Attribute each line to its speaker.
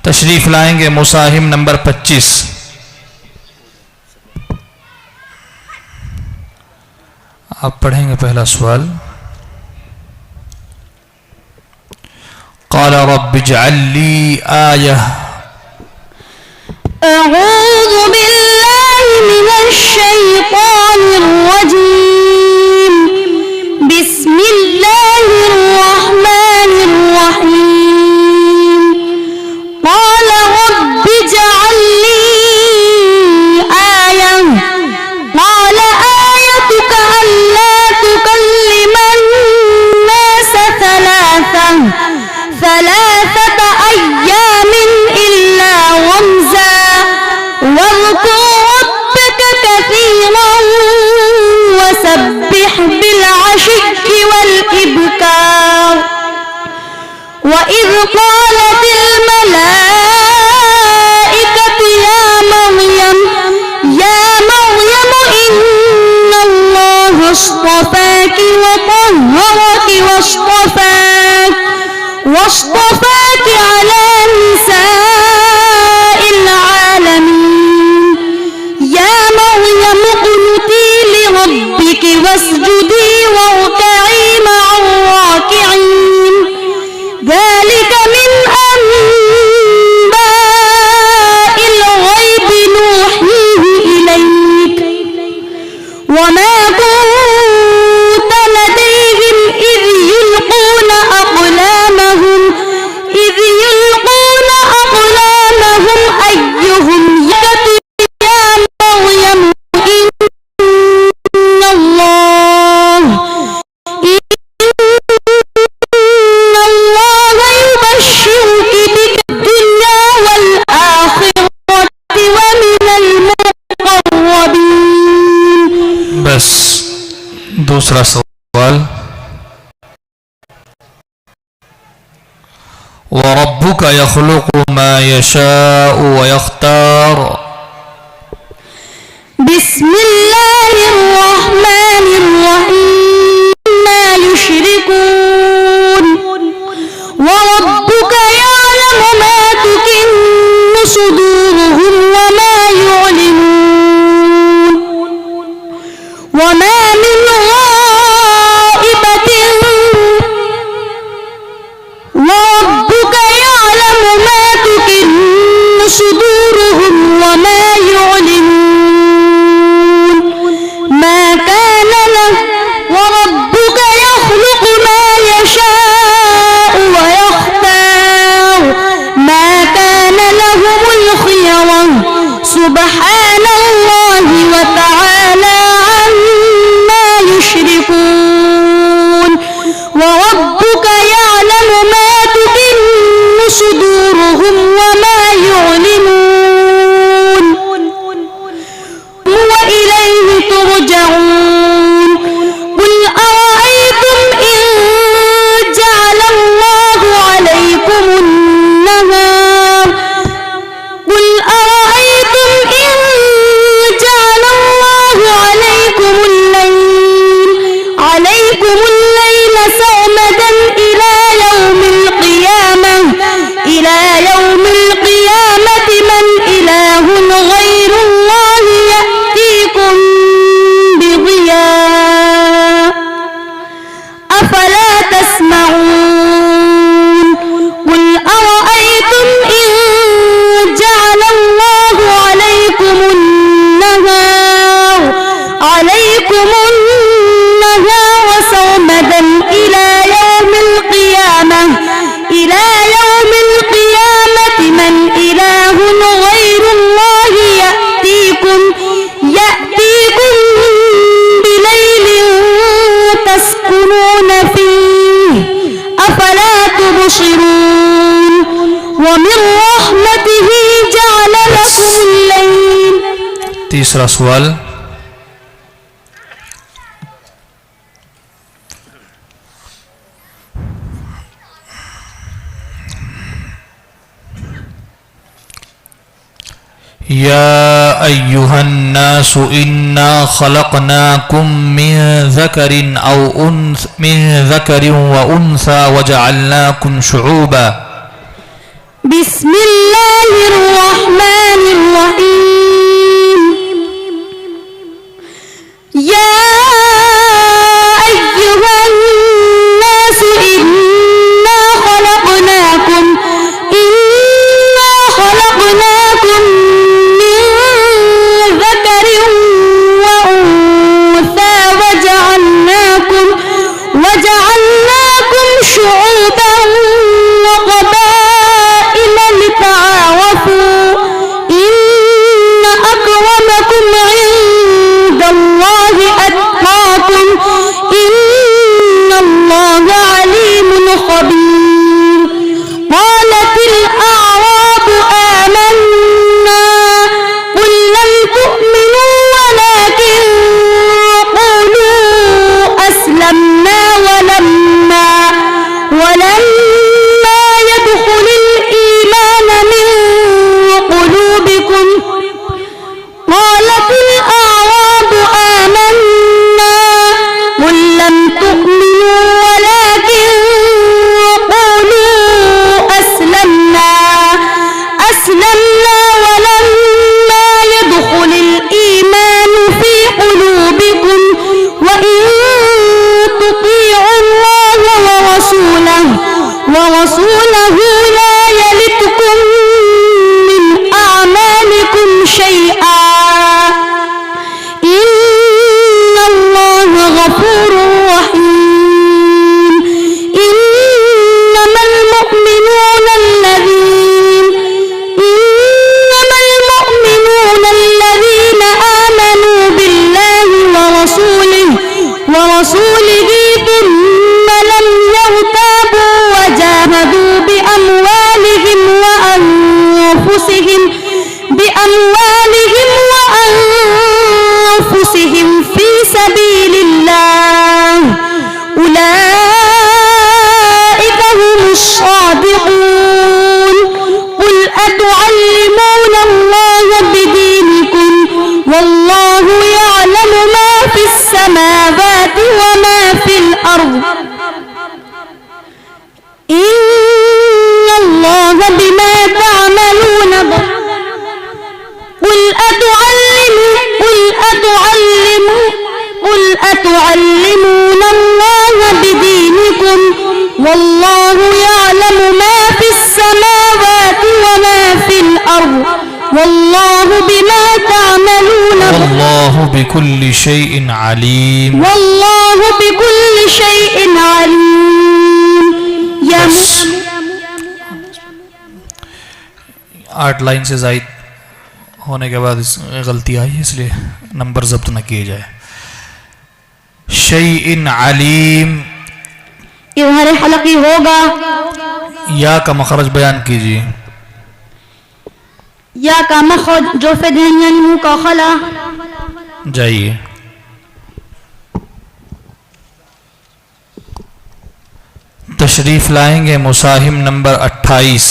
Speaker 1: तशरीफ लाएंगे मुसाहिम नंबर 25। आप पढ़ेंगे पहला सवाल। क़ाल रब्बि इजअल ली आया।
Speaker 2: अऊज़ु बिल्लाहि मिनश शैतानिर रजीम। बिस्मिल्लाहिर रहमानिर रहीम। क़ाल रब्बि इजअल ली आया। क़ाल आयतुका अल्ला तुकल्लिमन नास ثلاثة أيام إلا رمزا واذكر ربك كثيرا وسبح بالعشي والإبكار وإذ قالت الملائكة يا مريم إن الله اصطفاك وطهرك واصطفاك على نساء العالمين يا مريم اقنتي لربك واسجدي واركعي مع الراكعين ذلك من أنباء الغيب نوحيه إليك وما كنت لديهم إذ يلقون أقلامهم أيهم يكفي يا مريم إن الله يبشرك بالدنيا والآخرة ومن المقربين.
Speaker 1: बस दूसरा सवाल। वरब्बुक यख्लुक़ु मा यशाअु व यख्तार।
Speaker 2: बिस्मिल्लाहिर रहमानिर रहीम मा युश्रिकून वरब्बुक यअलमु मा तुकिन्नु सुदूरुहुम व मा यु'लिनून वमा मिन غائبة وربك يعلم ما تكن صدورهم وما يعلنون ما كان له وربك يخلق ما يشاء ويختار ما كان لهم الخيرة سبحان الله وتعالى عما يشركون وربك يعلم ما تكن صدورهم وما يعلنون وإليه ترجعون قل أرأيتم إن جعل الله عليكم النهار الليل سرمدا إلى يوم القيامة من إله غير الله يأتيكم بضياء أفلا تسمعون قل أرأيتم إن جعل الله عليكم النهار سرمدا إلى يوم القيامة من إله غير الله يأتيكم بليل تسكنون فيه أفلا تبصرون ومن رحمته جعل لكم الليل.
Speaker 1: तीसरा सवाल। या अय्युहन्नास इन्ना खलक़नाकुम मिन ज़करिन व उन्सा वजअलनाकुम शुऊबा
Speaker 2: بسم الله الرحمن الرحيم يا أيها الناس إنا خلقناكم من ذكر وأنثى وجعلناكم شعوبا وقبائل لتعارفوا إن أكرمكم عند الله أتقاكم إن الله عليم خبير قالت الأعراب آمنا قل لم تؤمنوا ولكن قولوا أسلمنا ولما يدخل الإيمان من قلوبكم قالت الأعراب آمنا قل لم تؤمنوا ولكن قولوا أسلمنا ولما يدخل الإيمان في قلوبكم وإن تطيعوا الله ورسوله لا يلتكم من أعمالكم شيئا إن الله غفور رحيم إنما المؤمنون الذين آمنوا بالله ورسوله ثم لم يرتابوا وجاهدوا بأموالهم في سبيل الله أولئك هم الصادقون قل أتعلمون الله بدينكم والله يعلم ما في السماوات وما في الأرض إن الله بما تعملون قل أتعلمون الله بدينكم والله يعلم ما في السماوات وما في الأرض والله بما تعملون
Speaker 1: والله بكل شيء عليم बस 8 लाइन से ज़ायद होने के बाद गलती आई है इसलिए नंबर जब्त न किए जाए। शैइन अलीम
Speaker 2: इज़हार हलकी होगा।
Speaker 1: या का मखरज बयान कीजिए।
Speaker 2: या का मखरज जो फदहन यानी मुंह का खला।
Speaker 1: जाइए तशरीफ लाएंगे मुसाहिम नंबर 28।